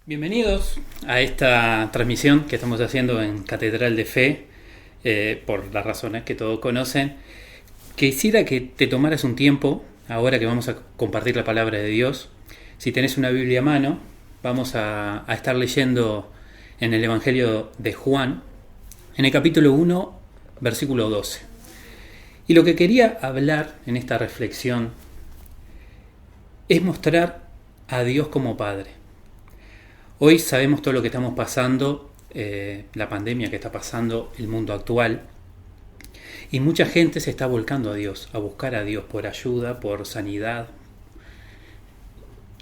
Bienvenidos a esta transmisión que estamos haciendo en Catedral de Fe, por las razones que todos conocen. Quisiera que te tomaras un tiempo, ahora que vamos a compartir la palabra de Dios. Si tenés una Biblia a mano, vamos a estar leyendo en el Evangelio de Juan, en el capítulo 1, versículo 12. Y lo que quería hablar en esta reflexión es mostrar a Dios como Padre. Hoy sabemos todo lo que estamos pasando, la pandemia que está pasando, el mundo actual, y mucha gente se está volcando a Dios, a buscar a Dios por ayuda, por sanidad.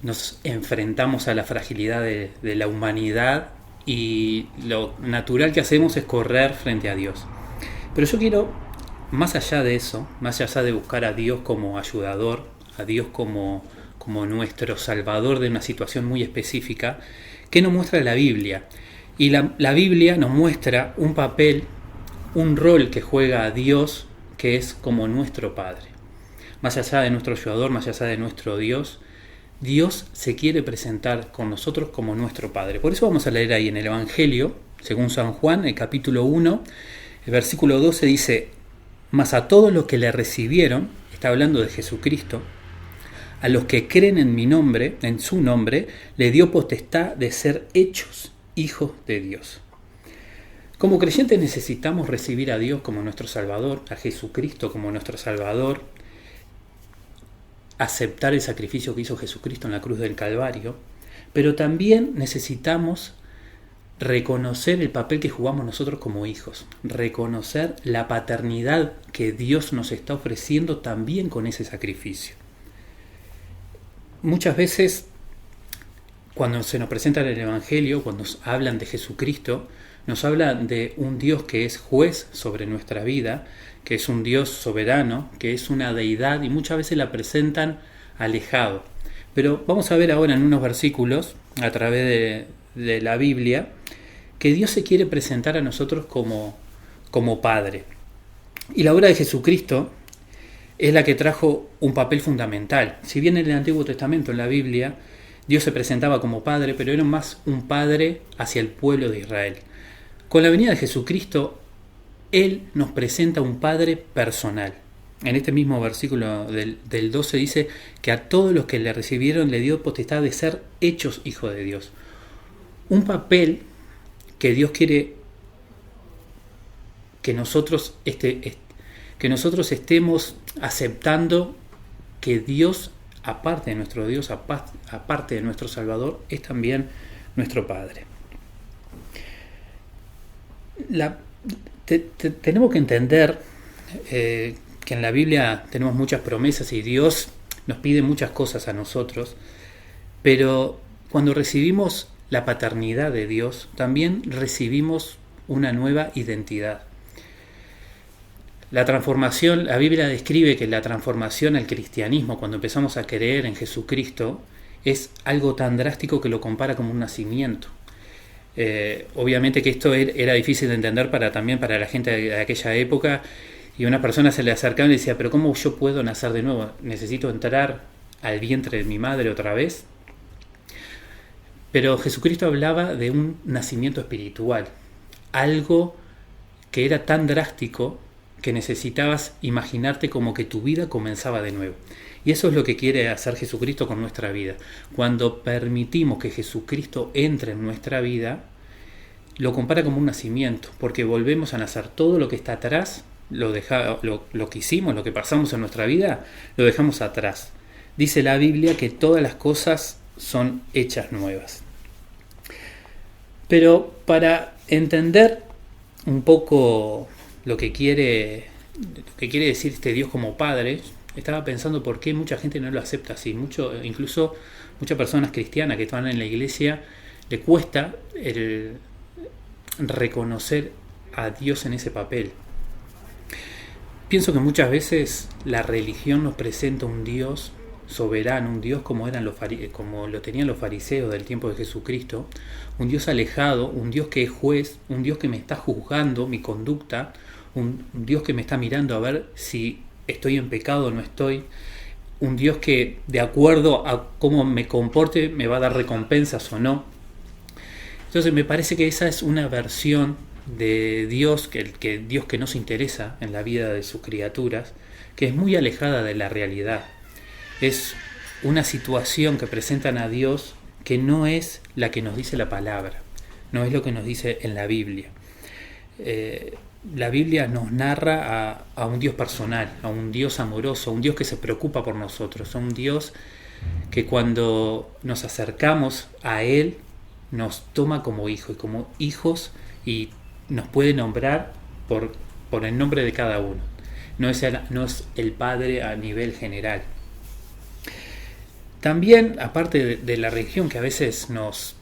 Nos enfrentamos a la fragilidad de la humanidad y lo natural que hacemos es correr frente a Dios. Pero yo quiero, más allá de eso, más allá de buscar a Dios como ayudador, a Dios como nuestro Salvador de una situación muy específica, ¿qué nos muestra la Biblia? Y la Biblia nos muestra un papel, un rol que juega a Dios, que es como nuestro Padre. Más allá de nuestro ayudador, más allá de nuestro Dios, Dios se quiere presentar con nosotros como nuestro Padre. Por eso vamos a leer ahí en el Evangelio, según San Juan, el capítulo 1, el versículo 12 dice: mas a todos los que le recibieron, está hablando de Jesucristo, a los que creen en mi nombre, en su nombre, le dio potestad de ser hechos hijos de Dios. Como creyentes necesitamos recibir a Dios como nuestro Salvador, a Jesucristo como nuestro Salvador, aceptar el sacrificio que hizo Jesucristo en la cruz del Calvario, pero también necesitamos reconocer el papel que jugamos nosotros como hijos, reconocer la paternidad que Dios nos está ofreciendo también con ese sacrificio. Muchas veces, cuando se nos presenta en el Evangelio, cuando nos hablan de Jesucristo, nos hablan de un Dios que es juez sobre nuestra vida, que es un Dios soberano, que es una deidad, y muchas veces la presentan alejado. Pero vamos a ver ahora en unos versículos, a través de la Biblia, que Dios se quiere presentar a nosotros como Padre. Y la obra de Jesucristo es la que trajo un papel fundamental. Si bien en el Antiguo Testamento, en la Biblia, Dios se presentaba como Padre, pero era más un Padre hacia el pueblo de Israel. Con la venida de Jesucristo, Él nos presenta un Padre personal. En este mismo versículo del 12 dice que a todos los que le recibieron le dio potestad de ser hechos hijos de Dios. Un papel que Dios quiere que nosotros estemos aceptando, que Dios, aparte de nuestro Dios, aparte de nuestro Salvador, es también nuestro Padre. Tenemos que entender que en la Biblia tenemos muchas promesas y Dios nos pide muchas cosas a nosotros, pero cuando recibimos la paternidad de Dios, también recibimos una nueva identidad. La transformación, la Biblia describe que la transformación al cristianismo, cuando empezamos a creer en Jesucristo, es algo tan drástico que lo compara como un nacimiento. Obviamente que esto era difícil de entender también para la gente de aquella época, y una persona se le acercaba y le decía: pero ¿cómo yo puedo nacer de nuevo? ¿Necesito entrar al vientre de mi madre otra vez? Pero Jesucristo hablaba de un nacimiento espiritual, algo que era tan drástico que necesitabas imaginarte como que tu vida comenzaba de nuevo. Y eso es lo que quiere hacer Jesucristo con nuestra vida. Cuando permitimos que Jesucristo entre en nuestra vida, lo compara como un nacimiento, porque volvemos a nacer. Todo lo que está atrás, lo que hicimos, lo que pasamos en nuestra vida, lo dejamos atrás. Dice la Biblia que todas las cosas son hechas nuevas. Pero para entender un poco lo que quiere decir este Dios como Padre, estaba pensando por qué mucha gente no lo acepta así. Incluso muchas personas cristianas que están en la iglesia, le cuesta reconocer a Dios en ese papel. Pienso que muchas veces la religión nos presenta un Dios soberano, un Dios como lo tenían los fariseos del tiempo de Jesucristo, un Dios alejado, un Dios que es juez, un Dios que me está juzgando mi conducta, un Dios que me está mirando a ver si estoy en pecado o no estoy, un Dios que de acuerdo a cómo me comporte me va a dar recompensas o no. Entonces me parece que esa es una versión de Dios, Dios que no se interesa en la vida de sus criaturas, que es muy alejada de la realidad. Es una situación que presentan a Dios que no es la que nos dice la palabra, no es lo que nos dice en la Biblia. La Biblia nos narra a un Dios personal, a un Dios amoroso, a un Dios que se preocupa por nosotros, a un Dios que cuando nos acercamos a Él nos toma como hijos y nos puede nombrar por el nombre de cada uno. No es el Padre a nivel general. También, aparte de la religión que a veces nos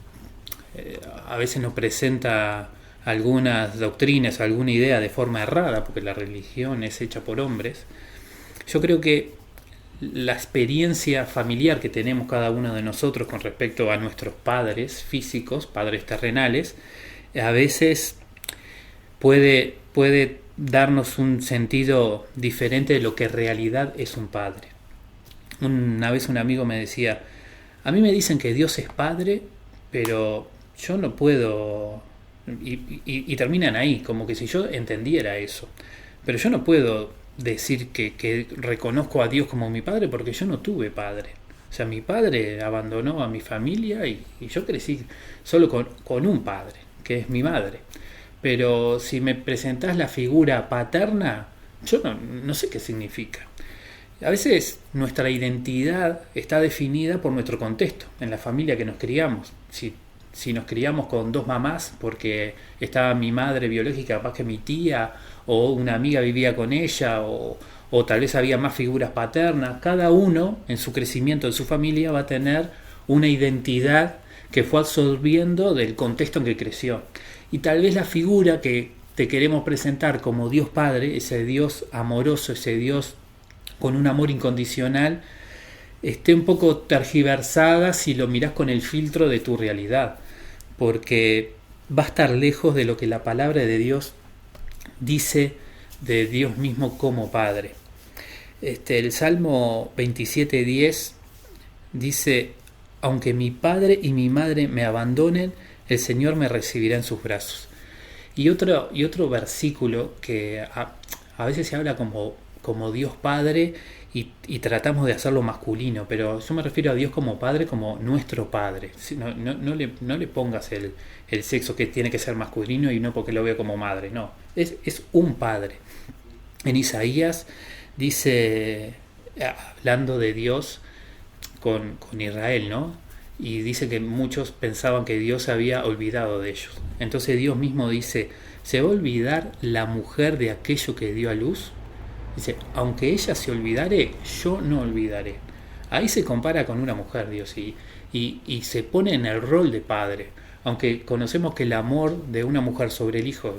presenta algunas doctrinas, alguna idea de forma errada, porque la religión es hecha por hombres, yo creo que la experiencia familiar que tenemos cada uno de nosotros con respecto a nuestros padres físicos, padres terrenales, a veces puede darnos un sentido diferente de lo que en realidad es un padre. Una vez un amigo me decía, a mí me dicen que Dios es padre, pero yo no puedo, y terminan ahí, como que si yo entendiera eso, pero yo no puedo decir que reconozco a Dios como mi padre porque yo no tuve padre. O sea, mi padre abandonó a mi familia y yo crecí solo con un padre, que es mi madre. Pero si me presentás la figura paterna, yo no sé qué significa. A veces nuestra identidad está definida por nuestro contexto, en la familia que nos criamos. Si nos criamos con dos mamás porque estaba mi madre biológica, capaz que mi tía o una amiga vivía con ella o tal vez había más figuras paternas, cada uno en su crecimiento en su familia va a tener una identidad que fue absorbiendo del contexto en que creció. Y tal vez la figura que te queremos presentar como Dios Padre, ese Dios amoroso, ese Dios con un amor incondicional, esté un poco tergiversada si lo mirás con el filtro de tu realidad, porque va a estar lejos de lo que la palabra de Dios dice de Dios mismo como Padre. El Salmo 27:10 dice, aunque mi padre y mi madre me abandonen, el Señor me recibirá en sus brazos. Y otro versículo que a veces se habla como Dios Padre y tratamos de hacerlo masculino, pero yo me refiero a Dios como Padre, como nuestro Padre. No le pongas el sexo que tiene que ser masculino y no porque lo veo como madre, no, es un Padre. En Isaías dice, hablando de Dios con Israel, ¿no? Y dice que muchos pensaban que Dios se había olvidado de ellos. Entonces Dios mismo dice, ¿se va a olvidar la mujer de aquello que dio a luz? Dice, aunque ella se olvidare, yo no olvidaré. Ahí se compara con una mujer, Dios, y se pone en el rol de padre. Aunque conocemos que el amor de una mujer sobre el hijo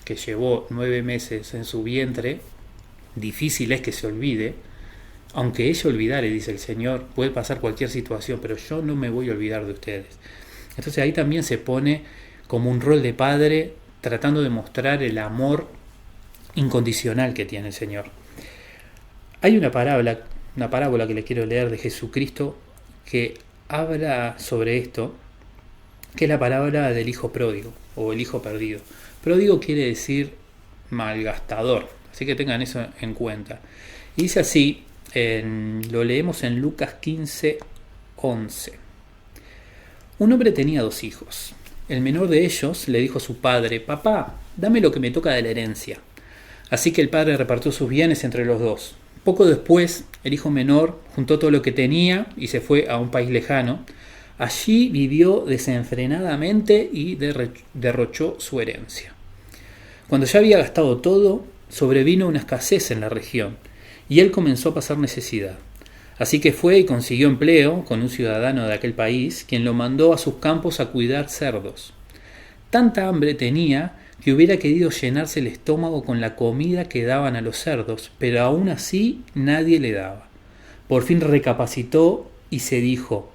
que llevó 9 meses en su vientre, difícil es que se olvide. Aunque ella olvidare, dice el Señor, puede pasar cualquier situación, pero yo no me voy a olvidar de ustedes. Entonces ahí también se pone como un rol de padre, tratando de mostrar el amor incondicional que tiene el Señor. Hay una parábola que le quiero leer de Jesucristo que habla sobre esto, que es la parábola del hijo pródigo o el hijo perdido. Pródigo quiere decir malgastador, así que tengan eso en cuenta. Y dice así, lo leemos en Lucas 15:11. Un hombre tenía 2 hijos. El menor de ellos le dijo a su padre, papá, dame lo que me toca de la herencia. Así que el padre repartió sus bienes entre los 2. Poco después, el hijo menor juntó todo lo que tenía y se fue a un país lejano. Allí vivió desenfrenadamente y derrochó su herencia. Cuando ya había gastado todo, sobrevino una escasez en la región y él comenzó a pasar necesidad. Así que fue y consiguió empleo con un ciudadano de aquel país, quien lo mandó a sus campos a cuidar cerdos. Tanta hambre tenía que hubiera querido llenarse el estómago con la comida que daban a los cerdos, pero aún así nadie le daba. Por fin recapacitó y se dijo,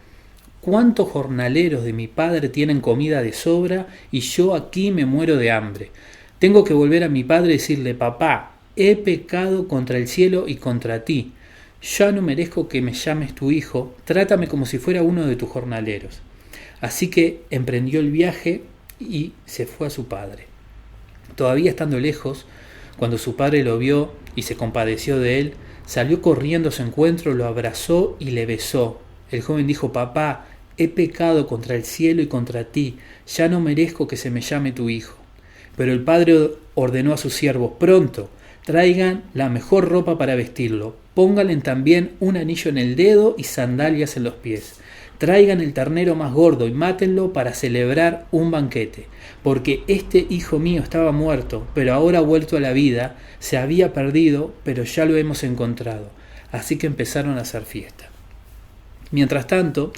¿cuántos jornaleros de mi padre tienen comida de sobra y yo aquí me muero de hambre? Tengo que volver a mi padre y decirle, papá, he pecado contra el cielo y contra ti. Ya no merezco que me llames tu hijo, trátame como si fuera uno de tus jornaleros. Así que emprendió el viaje y se fue a su padre. Todavía estando lejos, cuando su padre lo vio y se compadeció de él, salió corriendo a su encuentro, lo abrazó y le besó. El joven dijo: papá, he pecado contra el cielo y contra ti, ya no merezco que se me llame tu hijo. Pero el padre ordenó a sus siervos: pronto, traigan la mejor ropa para vestirlo, pónganle también un anillo en el dedo y sandalias en los pies. Traigan el ternero más gordo y mátenlo para celebrar un banquete, porque este hijo mío estaba muerto, pero ahora ha vuelto a la vida, se había perdido, pero ya lo hemos encontrado. Así que empezaron a hacer fiesta. Mientras tanto,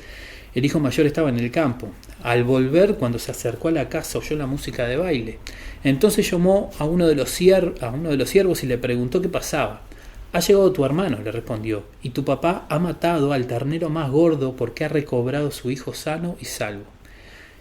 el hijo mayor estaba en el campo. Al volver, cuando se acercó a la casa, oyó la música de baile. Entonces llamó a uno de los siervos y le preguntó qué pasaba. Ha llegado tu hermano, le respondió, y tu papá ha matado al ternero más gordo porque ha recobrado su hijo sano y salvo.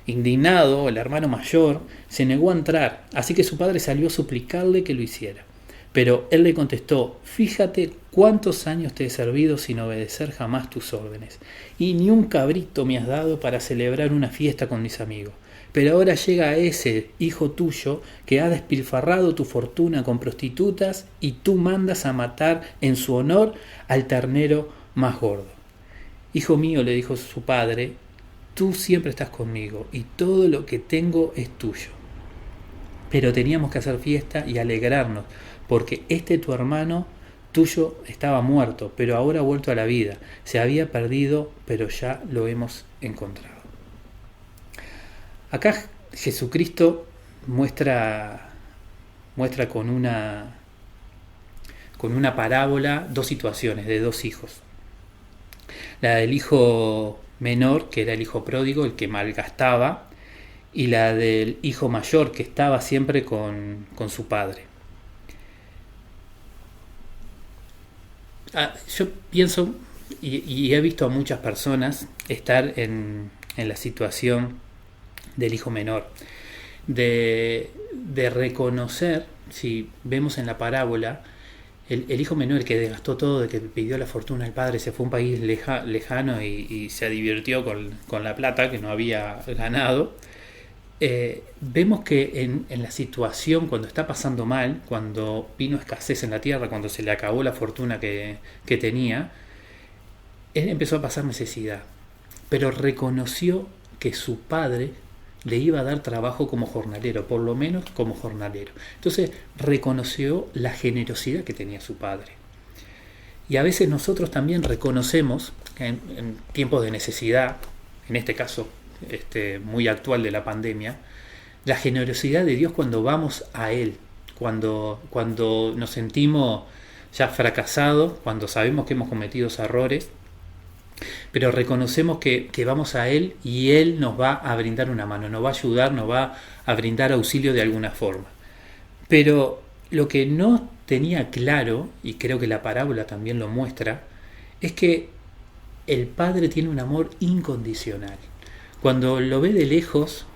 Indignado, el hermano mayor se negó a entrar, así que su padre salió a suplicarle que lo hiciera. Pero él le contestó: fíjate cuántos años te he servido sin obedecer jamás tus órdenes, y ni un cabrito me has dado para celebrar una fiesta con mis amigos. Pero ahora llega ese hijo tuyo que ha despilfarrado tu fortuna con prostitutas y tú mandas a matar en su honor al ternero más gordo. Hijo mío, le dijo su padre, tú siempre estás conmigo y todo lo que tengo es tuyo. Pero teníamos que hacer fiesta y alegrarnos, porque tu hermano tuyo estaba muerto, pero ahora ha vuelto a la vida. Se había perdido, pero ya lo hemos encontrado. Acá Jesucristo muestra con una parábola dos situaciones de dos hijos. La del hijo menor, que era el hijo pródigo, el que malgastaba, y la del hijo mayor, que estaba siempre con su padre. Yo pienso, y he visto a muchas personas estar en la situación del hijo menor, de reconocer, si vemos en la parábola, el hijo menor, el que desgastó todo, de que pidió la fortuna del padre, se fue a un país lejano y se divirtió con la plata que no había ganado. Vemos que en la situación, cuando está pasando mal, cuando vino escasez en la tierra, cuando se le acabó la fortuna que tenía, él empezó a pasar necesidad, pero reconoció que su padre le iba a dar trabajo como jornalero, por lo menos como jornalero. Entonces reconoció la generosidad que tenía su padre. Y a veces nosotros también reconocemos en tiempos de necesidad, en este caso muy actual de la pandemia, la generosidad de Dios cuando vamos a Él, cuando nos sentimos ya fracasados, cuando sabemos que hemos cometido errores, pero reconocemos que vamos a Él y Él nos va a brindar una mano, nos va a ayudar, nos va a brindar auxilio de alguna forma. Pero lo que no tenía claro, y creo que la parábola también lo muestra, es que el Padre tiene un amor incondicional. Cuando lo ve de lejos,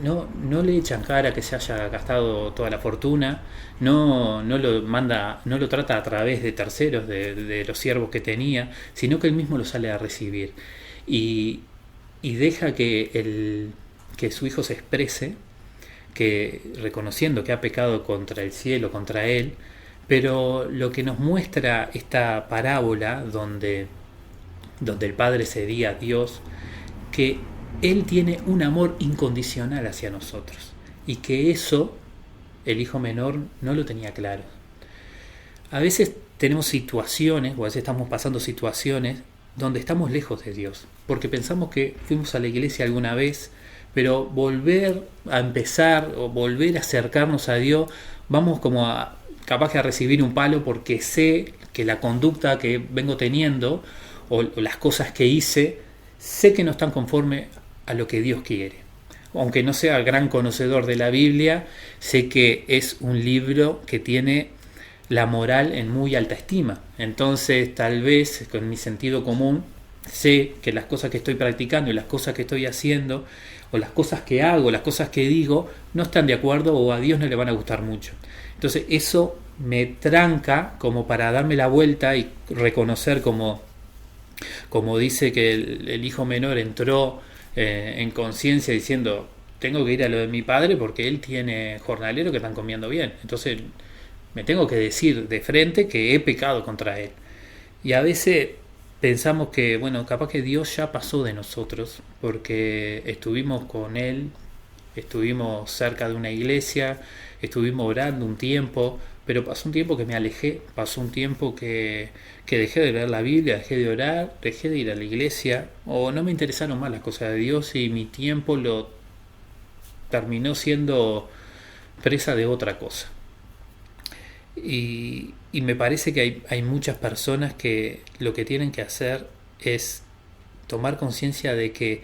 no le echan cara que se haya gastado toda la fortuna, no lo trata a través de terceros, de los siervos que tenía, sino que él mismo lo sale a recibir y deja que su hijo se exprese, que reconociendo que ha pecado contra el cielo, contra él. Pero lo que nos muestra esta parábola donde el Padre cedía a Dios, que Él tiene un amor incondicional hacia nosotros y que eso el hijo menor no lo tenía claro. A veces tenemos situaciones, o a veces estamos pasando situaciones donde estamos lejos de Dios, porque pensamos que fuimos a la iglesia alguna vez, pero volver a empezar o volver a acercarnos a Dios, vamos como capaz que a recibir un palo, porque sé que la conducta que vengo teniendo o las cosas que hice, sé que no están conforme a lo que Dios quiere. Aunque no sea gran conocedor de la Biblia, sé que es un libro que tiene la moral en muy alta estima. Entonces, tal vez con mi sentido común, sé que las cosas que estoy practicando y las cosas que estoy haciendo, o las cosas que hago, las cosas que digo, no están de acuerdo o a Dios no le van a gustar mucho. Entonces, eso me tranca como para darme la vuelta y reconocer, como dice que el hijo menor entró en conciencia diciendo: tengo que ir a lo de mi padre porque él tiene jornaleros que están comiendo bien. Entonces me tengo que decir de frente que he pecado contra él. Y a veces pensamos que, bueno, capaz que Dios ya pasó de nosotros porque estuvimos con él, estuvimos cerca de una iglesia, estuvimos orando un tiempo, pero pasó un tiempo que me alejé, pasó un tiempo que dejé de leer la Biblia, dejé de orar, dejé de ir a la iglesia, o no me interesaron más las cosas de Dios y mi tiempo lo terminó siendo presa de otra cosa. Y me parece que hay muchas personas que lo que tienen que hacer es tomar conciencia de que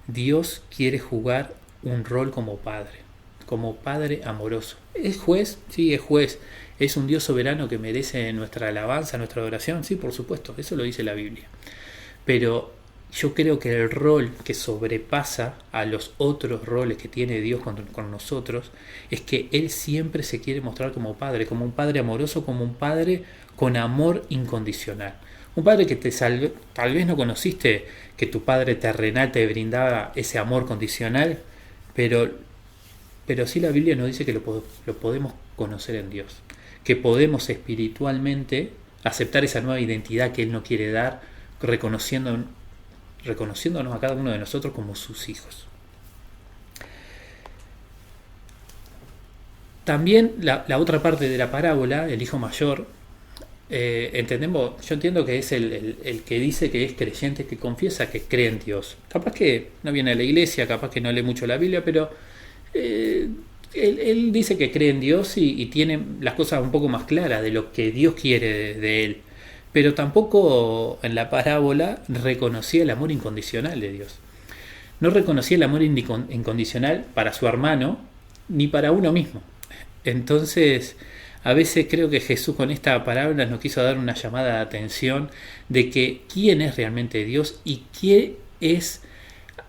Dios quiere jugar un rol como padre amoroso. ¿Es juez? Sí, es juez. ¿Es un Dios soberano que merece nuestra alabanza, nuestra adoración? Sí, por supuesto, eso lo dice la Biblia. Pero yo creo que el rol que sobrepasa a los otros roles que tiene Dios con nosotros es que Él siempre se quiere mostrar como como un padre amoroso, como un padre con amor incondicional. Un padre que tal vez no conociste que tu padre terrenal te brindaba ese amor condicional, pero sí la Biblia nos dice que lo podemos conocer en Dios, que podemos espiritualmente aceptar esa nueva identidad que Él nos quiere dar, reconociéndonos a cada uno de nosotros como sus hijos. También la otra parte de la parábola, el hijo mayor, yo entiendo que es el que dice que es creyente, que confiesa que cree en Dios. Capaz que no viene a la iglesia, capaz que no lee mucho la Biblia, pero él dice que cree en Dios y tiene las cosas un poco más claras de lo que Dios quiere de él. Pero tampoco en la parábola reconocía el amor incondicional de Dios. No reconocía el amor incondicional para su hermano ni para uno mismo. Entonces, a veces creo que Jesús con esta parábola nos quiso dar una llamada de atención de que quién es realmente Dios y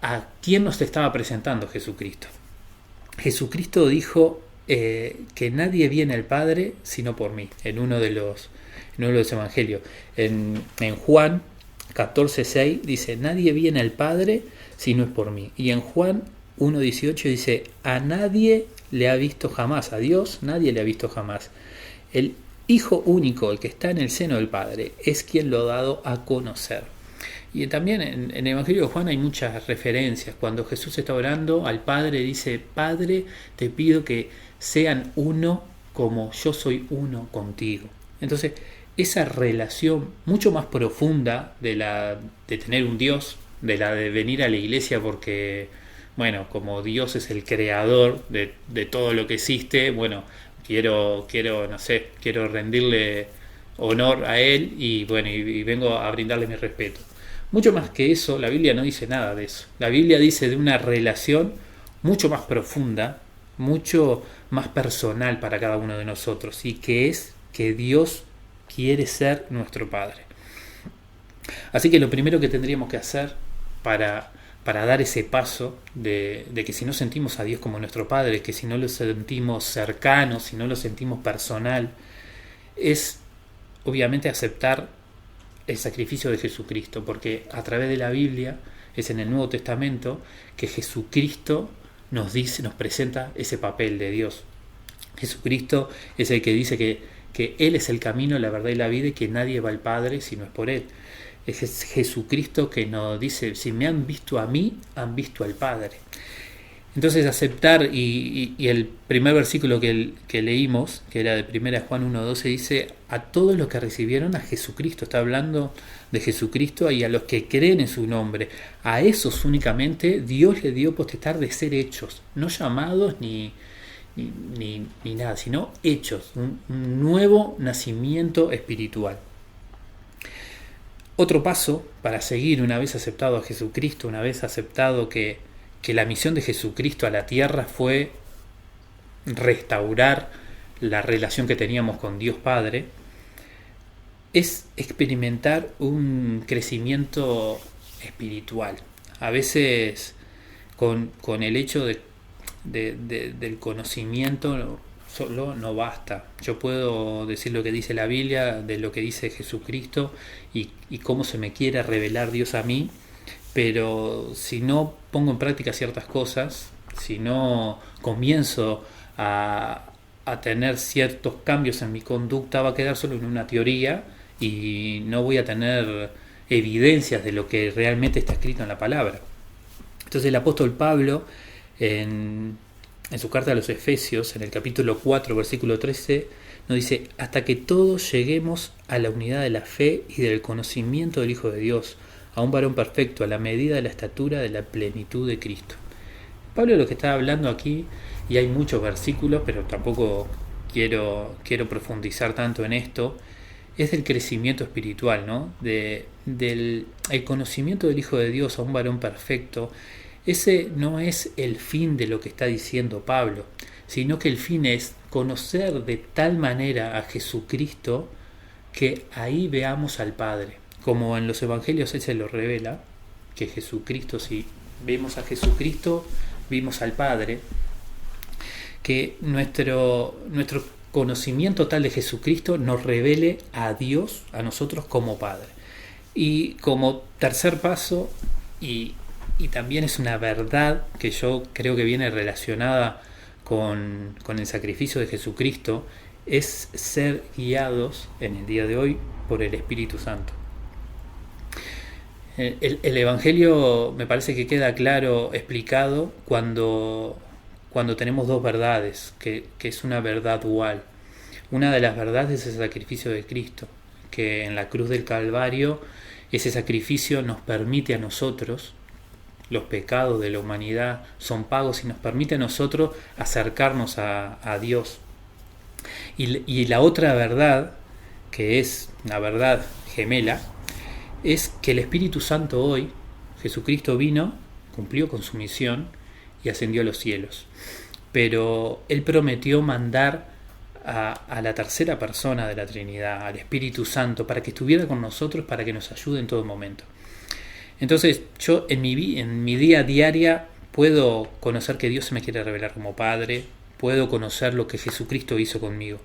a quién nos estaba presentando Jesucristo. Jesucristo dijo que nadie viene al Padre sino por mí, en uno de los evangelios. En Juan 14:6 dice, nadie viene al Padre si no es por mí. Y en Juan 1:18 dice, a nadie le ha visto jamás, a Dios nadie le ha visto jamás. El Hijo único, el que está en el seno del Padre, es quien lo ha dado a conocer. Y también en el Evangelio de Juan hay muchas referencias. Cuando Jesús está orando al Padre, dice, Padre, te pido que sean uno como yo soy uno contigo. Entonces, esa relación mucho más profunda de tener un Dios, de venir a la iglesia porque, bueno, como Dios es el creador de todo lo que existe, bueno, quiero rendirle honor a Él y bueno, y vengo a brindarle mi respeto. Mucho más que eso, la Biblia no dice nada de eso. La Biblia dice de una relación mucho más profunda, mucho más personal para cada uno de nosotros, y que es que Dios quiere ser nuestro Padre. Así que lo primero que tendríamos que hacer para dar ese paso de que si no sentimos a Dios como nuestro Padre, que si no lo sentimos cercano, si no lo sentimos personal, es obviamente aceptar el sacrificio de Jesucristo, porque a través de la Biblia es en el Nuevo Testamento que Jesucristo nos presenta ese papel de Dios. Jesucristo es el que dice que Él es el camino, la verdad y la vida y que nadie va al Padre si no es por Él. Es Jesucristo que nos dice, si me han visto a mí, han visto al Padre. Entonces aceptar, y el primer versículo que leímos, que era de 1 Juan 1:12, dice, a todos los que recibieron a Jesucristo, está hablando de Jesucristo y a los que creen en su nombre, a esos únicamente Dios les dio potestad de ser hechos, no llamados ni nada, sino hechos, un nuevo nacimiento espiritual. Otro paso para seguir, una vez aceptado a Jesucristo, una vez aceptado que la misión de Jesucristo a la tierra fue restaurar la relación que teníamos con Dios Padre, es experimentar un crecimiento espiritual. A veces con el hecho del conocimiento solo no basta. Yo puedo decir lo que dice la Biblia, de lo que dice Jesucristo y cómo se me quiere revelar Dios a mí, pero si no pongo en práctica ciertas cosas, si no comienzo a tener ciertos cambios en mi conducta, va a quedar solo en una teoría y no voy a tener evidencias de lo que realmente está escrito en la palabra. Entonces el apóstol Pablo, en su carta a los Efesios, en el capítulo 4, versículo 13, nos dice: hasta que todos lleguemos a la unidad de la fe y del conocimiento del Hijo de Dios, a un varón perfecto, a la medida de la estatura de la plenitud de Cristo. Pablo lo que está hablando aquí, y hay muchos versículos, pero tampoco quiero profundizar tanto en esto, es del crecimiento espiritual, ¿no? Del el conocimiento del Hijo de Dios a un varón perfecto. Ese no es el fin de lo que está diciendo Pablo, sino que el fin es conocer de tal manera a Jesucristo que ahí veamos al Padre. Como en los evangelios él se lo revela, que Jesucristo, si vemos a Jesucristo, vimos al Padre, que nuestro conocimiento tal de Jesucristo nos revele a Dios, a nosotros como Padre. Y como tercer paso, y también es una verdad que yo creo que viene relacionada con el sacrificio de Jesucristo, es ser guiados en el día de hoy por el Espíritu Santo. El Evangelio me parece que queda claro explicado cuando tenemos dos verdades, que es una verdad dual. Una de las verdades es el sacrificio de Cristo, que en la cruz del Calvario ese sacrificio nos permite a nosotros, los pecados de la humanidad son pagos y nos permite a nosotros acercarnos a Dios. Y la otra verdad, que es una verdad gemela, es que el Espíritu Santo hoy, Jesucristo vino, cumplió con su misión y ascendió a los cielos. Pero Él prometió mandar a la tercera persona de la Trinidad, al Espíritu Santo, para que estuviera con nosotros, para que nos ayude en todo momento. Entonces yo en mi día a día puedo conocer que Dios se me quiere revelar como Padre, puedo conocer lo que Jesucristo hizo conmigo,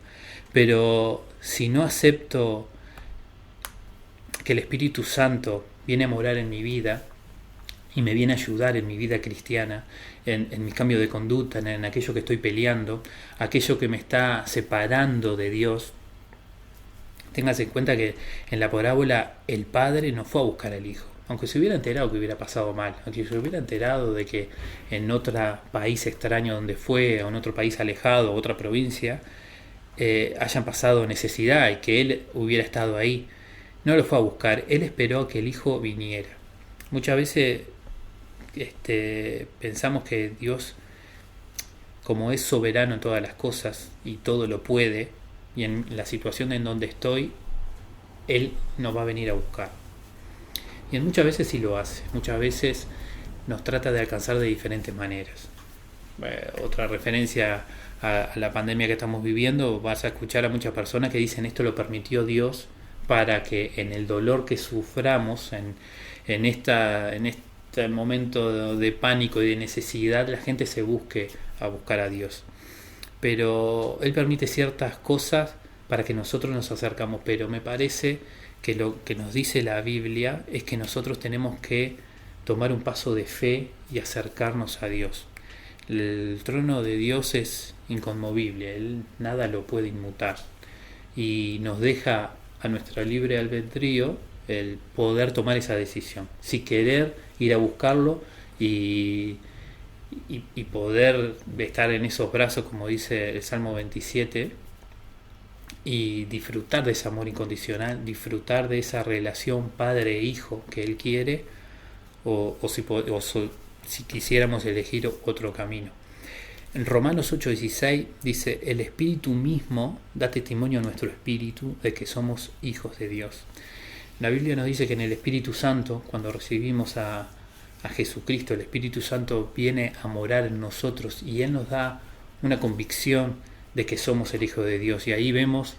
pero si no acepto que el Espíritu Santo viene a morar en mi vida y me viene a ayudar en mi vida cristiana, en mi cambio de conducta, en aquello que estoy peleando, aquello que me está separando de Dios, téngase en cuenta que en la parábola el Padre no fue a buscar al Hijo. Aunque se hubiera enterado que hubiera pasado mal, aunque se hubiera enterado de que en otro país extraño donde fue, o en otro país alejado, otra provincia, hayan pasado necesidad y que él hubiera estado ahí, no lo fue a buscar, él esperó a que el Hijo viniera. Muchas veces pensamos que Dios, como es soberano en todas las cosas y todo lo puede, y en la situación en donde estoy, Él nos va a venir a buscar. Y muchas veces sí lo hace, muchas veces nos trata de alcanzar de diferentes maneras. Otra referencia a la pandemia que estamos viviendo, vas a escuchar a muchas personas que dicen esto lo permitió Dios para que en el dolor que suframos, en este momento de pánico y de necesidad, la gente se busque a buscar a Dios. Pero Él permite ciertas cosas para que nosotros nos acercamos, pero me parece que lo que nos dice la Biblia es que nosotros tenemos que tomar un paso de fe y acercarnos a Dios. El trono de Dios es inconmovible, Él nada lo puede inmutar y nos deja a nuestro libre albedrío el poder tomar esa decisión, si querer ir a buscarlo y poder estar en esos brazos, como dice el Salmo 27, y disfrutar de ese amor incondicional, disfrutar de esa relación padre e hijo que Él quiere, o si quisiéramos elegir otro camino. En Romanos 8:16 dice: el Espíritu mismo da testimonio a nuestro espíritu de que somos hijos de Dios. La Biblia nos dice que en el Espíritu Santo, cuando recibimos a Jesucristo, el Espíritu Santo viene a morar en nosotros y Él nos da una convicción de que somos el Hijo de Dios. Y ahí vemos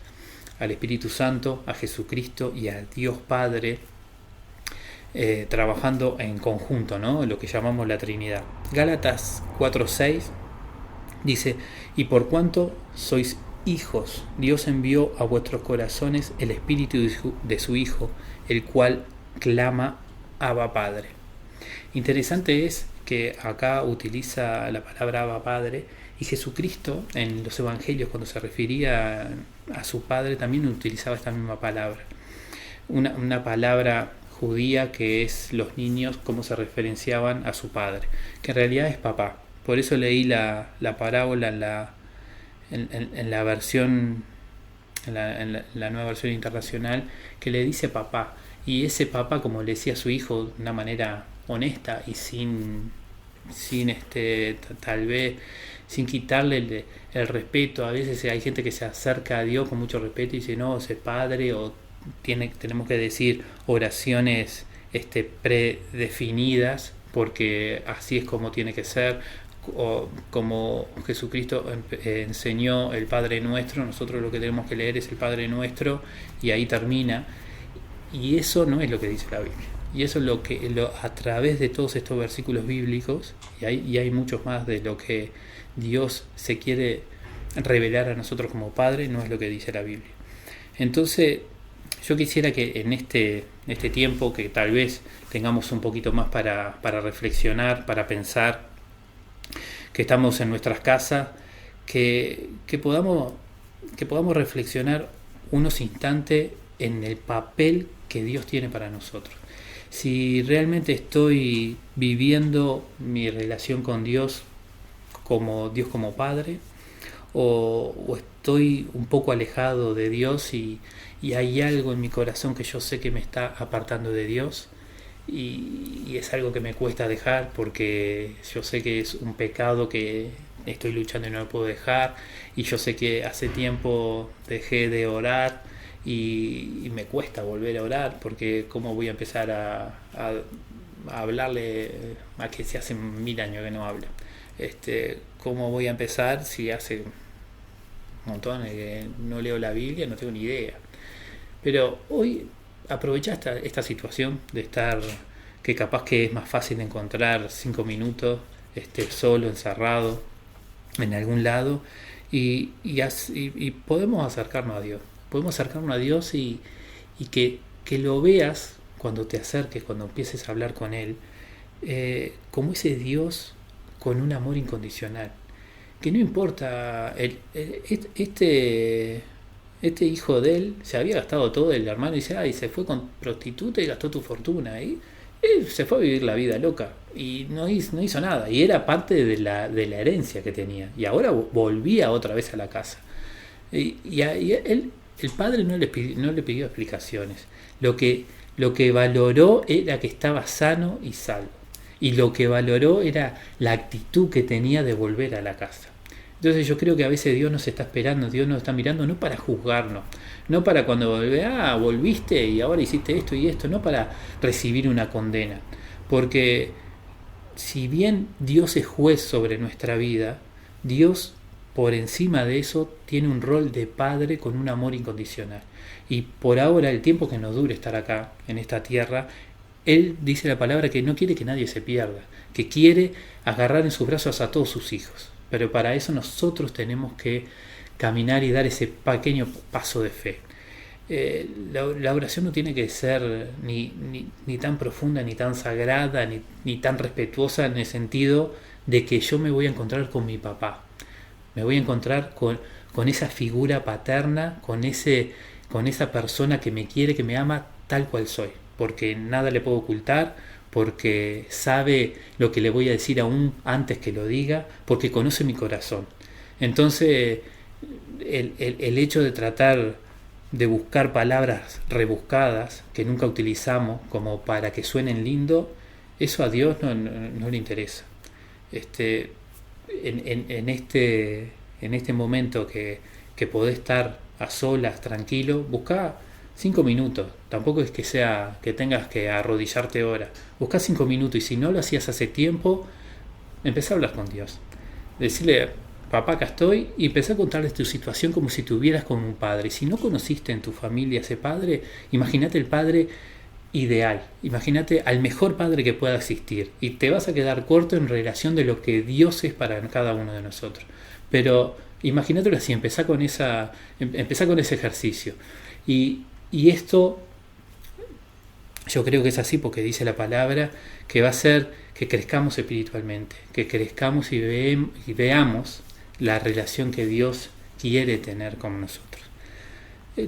al Espíritu Santo, a Jesucristo y a Dios Padre trabajando en conjunto, ¿no? Lo que llamamos la Trinidad. Gálatas 4:6 dice: y por cuanto sois hijos, Dios envió a vuestros corazones el Espíritu de su Hijo, el cual clama: Abba Padre. Interesante es que acá utiliza la palabra Abba Padre, y Jesucristo en los evangelios cuando se refería a su Padre también utilizaba esta misma palabra. Una palabra judía que es los niños cómo se referenciaban a su padre, que en realidad es papá. Por eso leí la parábola en la versión, en la nueva versión internacional, que le dice papá. Y ese papá, como le decía a su hijo de una manera honesta y sin tal vez sin quitarle el respeto. A veces hay gente que se acerca a Dios con mucho respeto y dice, no, ese padre, o tenemos que decir oraciones predefinidas porque así es como tiene que ser, o como Jesucristo enseñó el Padre Nuestro. Nosotros lo que tenemos que leer es el Padre Nuestro y ahí termina, y eso no es lo que dice la Biblia. Y eso es lo que a través de todos estos versículos bíblicos, y hay muchos más, de lo que Dios se quiere revelar a nosotros como Padre, no es lo que dice la Biblia. Entonces yo quisiera que en este tiempo, que tal vez tengamos un poquito más para reflexionar, para pensar, que estamos en nuestras casas, que podamos reflexionar unos instantes en el papel que Dios tiene para nosotros. Si realmente estoy viviendo mi relación con Dios como Padre, o estoy un poco alejado de Dios y hay algo en mi corazón que yo sé que me está apartando de Dios, y es algo que me cuesta dejar porque yo sé que es un pecado que estoy luchando y no lo puedo dejar, y yo sé que hace tiempo dejé de orar y me cuesta volver a orar, porque cómo voy a empezar a hablarle a que se hace 1000 años que no habla. ¿Cómo voy a empezar si hace un montón que no leo la Biblia? No tengo ni idea. Pero hoy aprovecha esta situación de estar, que capaz que es más fácil encontrar 5 minutos solo, encerrado en algún lado, y podemos acercarnos a Dios. Podemos acercarnos a Dios y que lo veas cuando te acerques, cuando empieces a hablar con Él, como ese Dios con un amor incondicional. Que no importa, este hijo de él se había gastado todo, el hermano dice, y se fue con prostituta y gastó tu fortuna, y él se fue a vivir la vida loca y no hizo nada, y era parte de la herencia que tenía, y ahora volvía otra vez a la casa, y él, el padre no le pidió explicaciones. Lo que valoró era que estaba sano y salvo, y lo que valoró era la actitud que tenía de volver a la casa. Entonces yo creo que a veces Dios nos está esperando, Dios nos está mirando no para juzgarnos, no para cuando volviste y ahora hiciste esto y esto, no para recibir una condena. Porque si bien Dios es juez sobre nuestra vida, Dios por encima de eso tiene un rol de padre con un amor incondicional. Y por ahora, el tiempo que nos dure estar acá, en esta tierra, Él dice la palabra que no quiere que nadie se pierda, que quiere agarrar en sus brazos a todos sus hijos. Pero para eso nosotros tenemos que caminar y dar ese pequeño paso de fe. La oración no tiene que ser ni tan profunda, ni tan sagrada, ni tan respetuosa, en el sentido de que yo me voy a encontrar con mi papá. Me voy a encontrar con esa figura paterna, con esa persona que me quiere, que me ama tal cual soy. Porque nada le puedo ocultar, porque sabe lo que le voy a decir aún antes que lo diga, porque conoce mi corazón. Entonces, el hecho de tratar de buscar palabras rebuscadas que nunca utilizamos como para que suenen lindo, eso a Dios no le interesa. En este momento que podés estar a solas, tranquilo, buscá 5 minutos, tampoco es que tengas que arrodillarte ahora, buscá 5 minutos, y si no lo hacías hace tiempo, empezá a hablar con Dios, decirle, papá, acá estoy, y empezá a contarles tu situación como si tuvieras con un padre. Si no conociste en tu familia ese padre, imagínate el padre ideal, imagínate al mejor padre que pueda existir, y te vas a quedar corto en relación de lo que Dios es para cada uno de nosotros. Pero imagínatelo así, empezá con ese ejercicio. Y esto yo creo que es así porque dice la palabra que va a ser que crezcamos espiritualmente, que crezcamos y veamos la relación que Dios quiere tener con nosotros.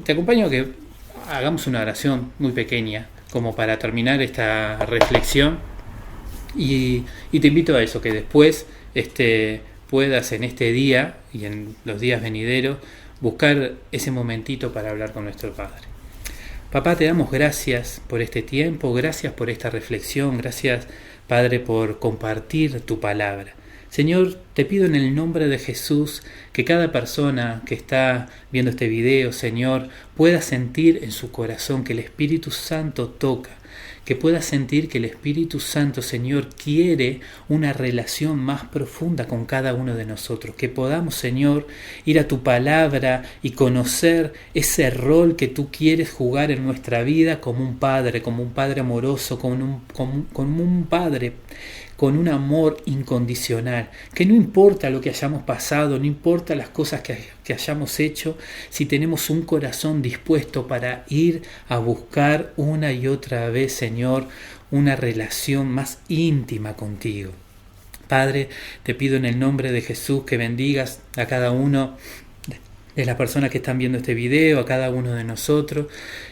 Te acompaño a que hagamos una oración muy pequeña como para terminar esta reflexión y te invito a eso, que después puedas en este día y en los días venideros buscar ese momentito para hablar con nuestro Padre. Papá, te damos gracias por este tiempo, gracias por esta reflexión, gracias, Padre, por compartir tu palabra. Señor, te pido en el nombre de Jesús que cada persona que está viendo este video, Señor, pueda sentir en su corazón que el Espíritu Santo toca, que pueda sentir que el Espíritu Santo, Señor, quiere una relación más profunda con cada uno de nosotros, que podamos, Señor, ir a tu palabra y conocer ese rol que tú quieres jugar en nuestra vida como un padre amoroso, como un padre con un amor incondicional, que no importa lo que hayamos pasado, no importa las cosas que hayamos hecho, si tenemos un corazón dispuesto para ir a buscar una y otra vez, Señor, una relación más íntima contigo. Padre, te pido en el nombre de Jesús que bendigas a cada uno de las personas que están viendo este video, a cada uno de nosotros.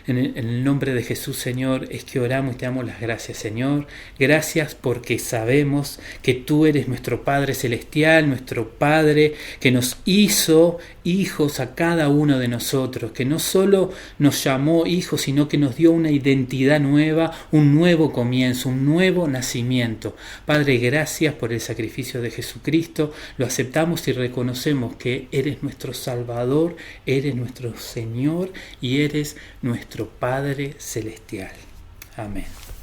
En el nombre de Jesús, Señor, es que oramos y te damos las gracias, Señor. Gracias porque sabemos que tú eres nuestro Padre Celestial, nuestro Padre que nos hizo hijos a cada uno de nosotros, que no solo nos llamó hijos, sino que nos dio una identidad nueva, un nuevo comienzo, un nuevo nacimiento. Padre, gracias por el sacrificio de Jesucristo. Lo aceptamos y reconocemos que eres nuestro Salvador, eres nuestro Señor y eres nuestro Padre Celestial. Amén.